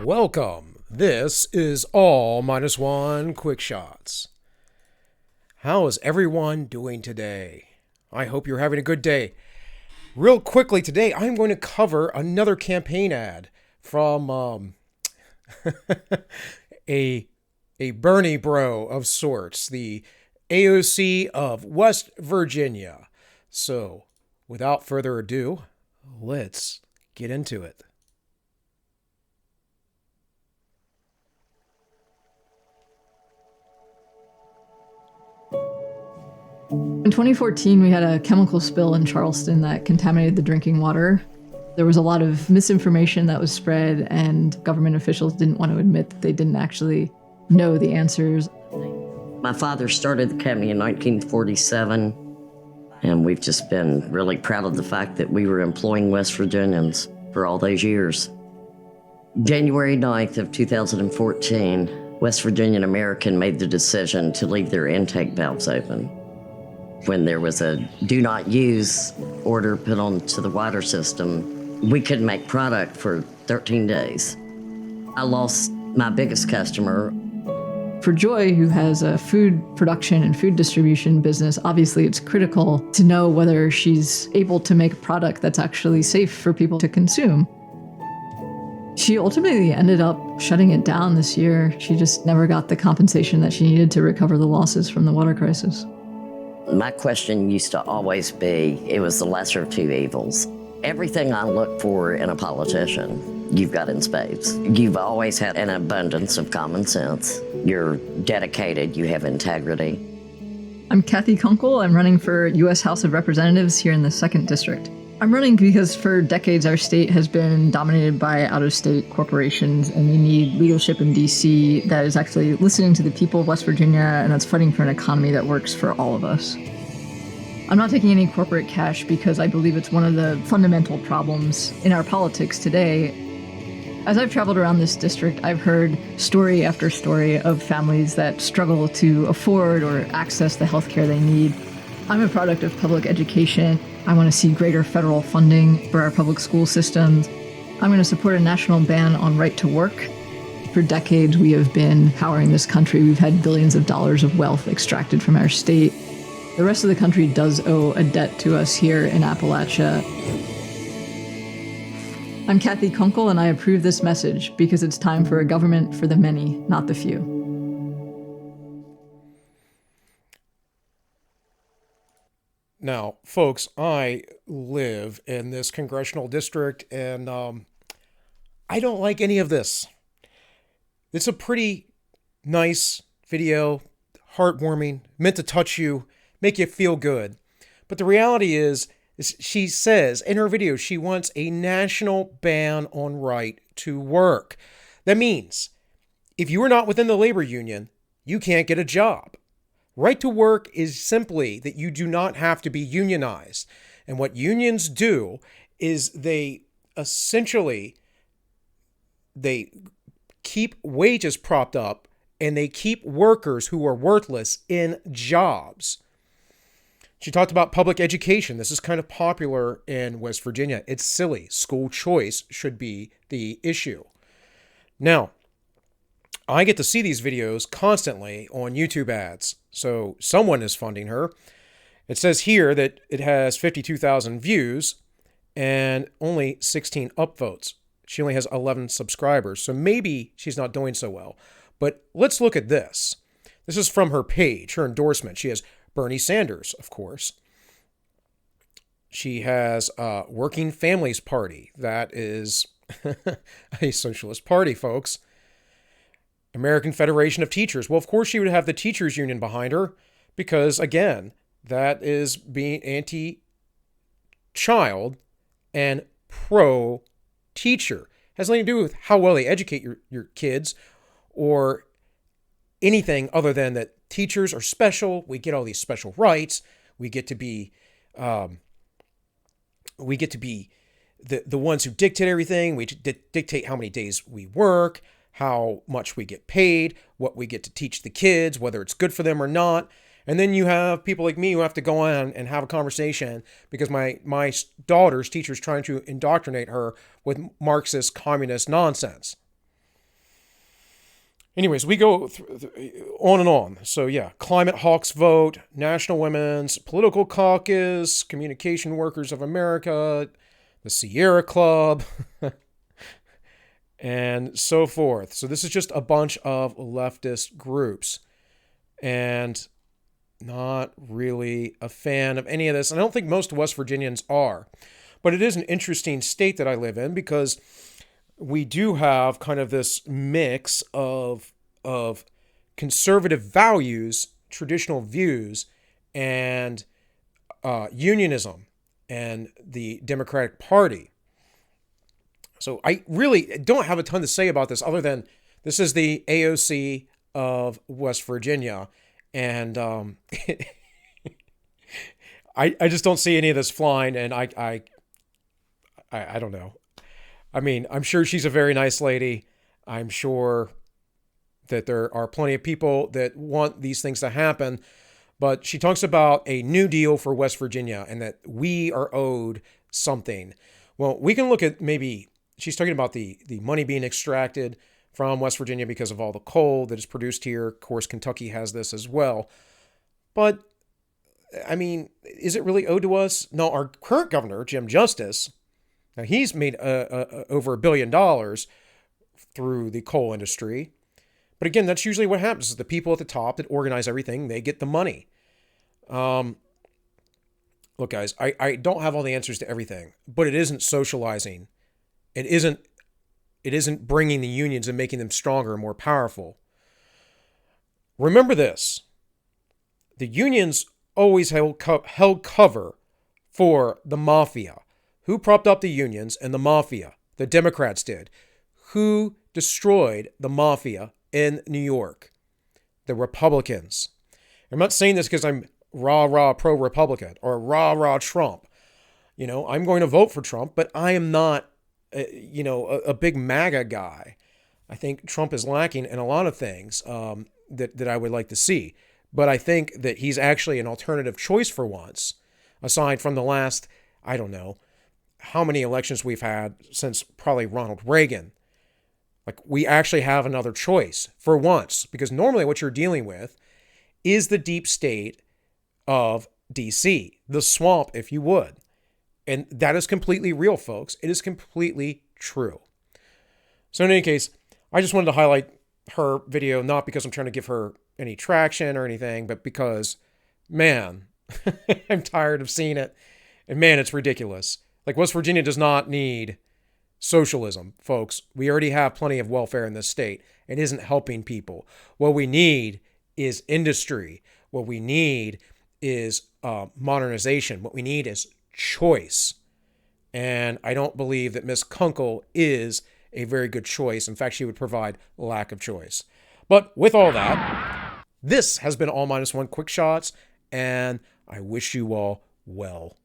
Welcome. This is AllMinucOne Quick Shots. How is everyone doing today? I hope you're having a good day. Real quickly today, I'm going to cover another campaign ad from a Bernie bro of sorts, the AOC of West Virginia. So, without further ado, let's get into it. In 2014, we had a chemical spill in Charleston that contaminated the drinking water. There was a lot of misinformation that was spread, and government officials didn't want to admit that they didn't actually know the answers. My father started the company in 1947, and we've just been really proud of the fact that we were employing West Virginians for all those years. January 9th of 2014, West Virginian American made the decision to leave their intake valves open. When there was a do not use order put onto the water system, we couldn't make product for 13 days. I lost my biggest customer. For Joy, who has a food production and food distribution business, obviously it's critical to know whether she's able to make a product that's actually safe for people to consume. She ultimately ended up shutting it down this year. She just never got the compensation that she needed to recover the losses from the water crisis. My question used to always be, it was the lesser of two evils. Everything I look for in a politician, you've got in spades. You've always had an abundance of common sense. You're dedicated, you have integrity. I'm Kathy Kunkel. I'm running for U.S. House of Representatives here in the 2nd District. I'm running because for decades our state has been dominated by out-of-state corporations, and we need leadership in D.C. that is actually listening to the people of West Virginia and that's fighting for an economy that works for all of us. I'm not taking any corporate cash because I believe it's one of the fundamental problems in our politics today. As I've traveled around this district, I've heard story after story of families that struggle to afford or access the health care they need. I'm a product of public education. I want to see greater federal funding for our public school systems. I'm going to support a national ban on right to work. For decades, we have been powering this country. We've had billions of dollars of wealth extracted from our state. The rest of the country does owe a debt to us here in Appalachia. I'm Kathy Kunkel, and I approve this message because it's time for a government for the many, not the few. Now, folks, I live in this congressional district, and I don't like any of this. It's a pretty nice video, heartwarming, meant to touch you, make you feel good. But the reality is she says in her video she wants a national ban on right to work. That means if you are not within the labor union, you can't get a job. Right to work is simply that you do not have to be unionized. And what unions do is they keep wages propped up and they keep workers who are worthless in jobs. She talked about public education. This is kind of popular in West Virginia. It's silly. School choice should be the issue. Now, I get to see these videos constantly on YouTube ads. So someone is funding her. It says here that it has 52,000 views and only 16 upvotes. She only has 11 subscribers. So maybe she's not doing so well. But let's look at this. This is from her page, her endorsement. She has Bernie Sanders, of course. She has Working Families Party. That is a socialist party, folks. American Federation of Teachers. Well, of course she would have the teachers union behind her because, again, that is being anti-child and pro-teacher. Has nothing to do with how well they educate your kids or anything other than that teachers are special. We get all these special rights. We get to be the ones who dictate everything. We dictate how many days we work, how much we get paid, what we get to teach the kids, whether it's good for them or not. And then you have people like me who have to go on and have a conversation because my daughter's teacher's trying to indoctrinate her with Marxist communist nonsense. Anyways, we go on and on. So yeah, Climate Hawks Vote, National Women's Political Caucus, Communication Workers of America, the Sierra Club, and so forth. So this is just a bunch of leftist groups. And not really a fan of any of this. And I don't think most West Virginians are. But it is an interesting state that I live in because we do have kind of this mix of conservative values, traditional views, and unionism and the Democratic Party. So I really don't have a ton to say about this other than this is the AOC of West Virginia. And I just don't see any of this flying. And I don't know. I mean, I'm sure she's a very nice lady. I'm sure that there are plenty of people that want these things to happen. But she talks about a new deal for West Virginia and that we are owed something. Well, we can look at maybe she's talking about the money being extracted from West Virginia because of all the coal that is produced here. Of course, Kentucky has this as well. But, I mean, is it really owed to us? No, our current governor, Jim Justice, now he's made over $1 billion through the coal industry. But again, that's usually what happens. Is the people at the top that organize everything, they get the money. Look, guys, I don't have all the answers to everything, but it isn't socializing. It isn't bringing the unions and making them stronger and more powerful. Remember this. The unions always held cover for the mafia. Who propped up the unions and the mafia? The Democrats did. Who destroyed the mafia in New York? The Republicans. I'm not saying this because I'm rah-rah pro-Republican or rah-rah Trump. You know, I'm going to vote for Trump, but I am not a big MAGA guy. I think Trump is lacking in a lot of things that I would like to see. But I think that he's actually an alternative choice for once, aside from the last, I don't know, how many elections we've had since probably Ronald Reagan. Like, we actually have another choice for once, because normally what you're dealing with is the deep state of DC, the swamp, if you would. And that is completely real, folks. It is completely true. So in any case, I just wanted to highlight her video, not because I'm trying to give her any traction or anything, but because, man, I'm tired of seeing it. And man, it's ridiculous. Like, West Virginia does not need socialism, folks. We already have plenty of welfare in this state. It isn't helping people. What we need is industry. What we need is modernization. What we need is choice. And I don't believe that Miss Kunkel is a very good choice. In fact, she would provide lack of choice. But with all that, this has been AllMinucOne Quick Shots, and I wish you all well.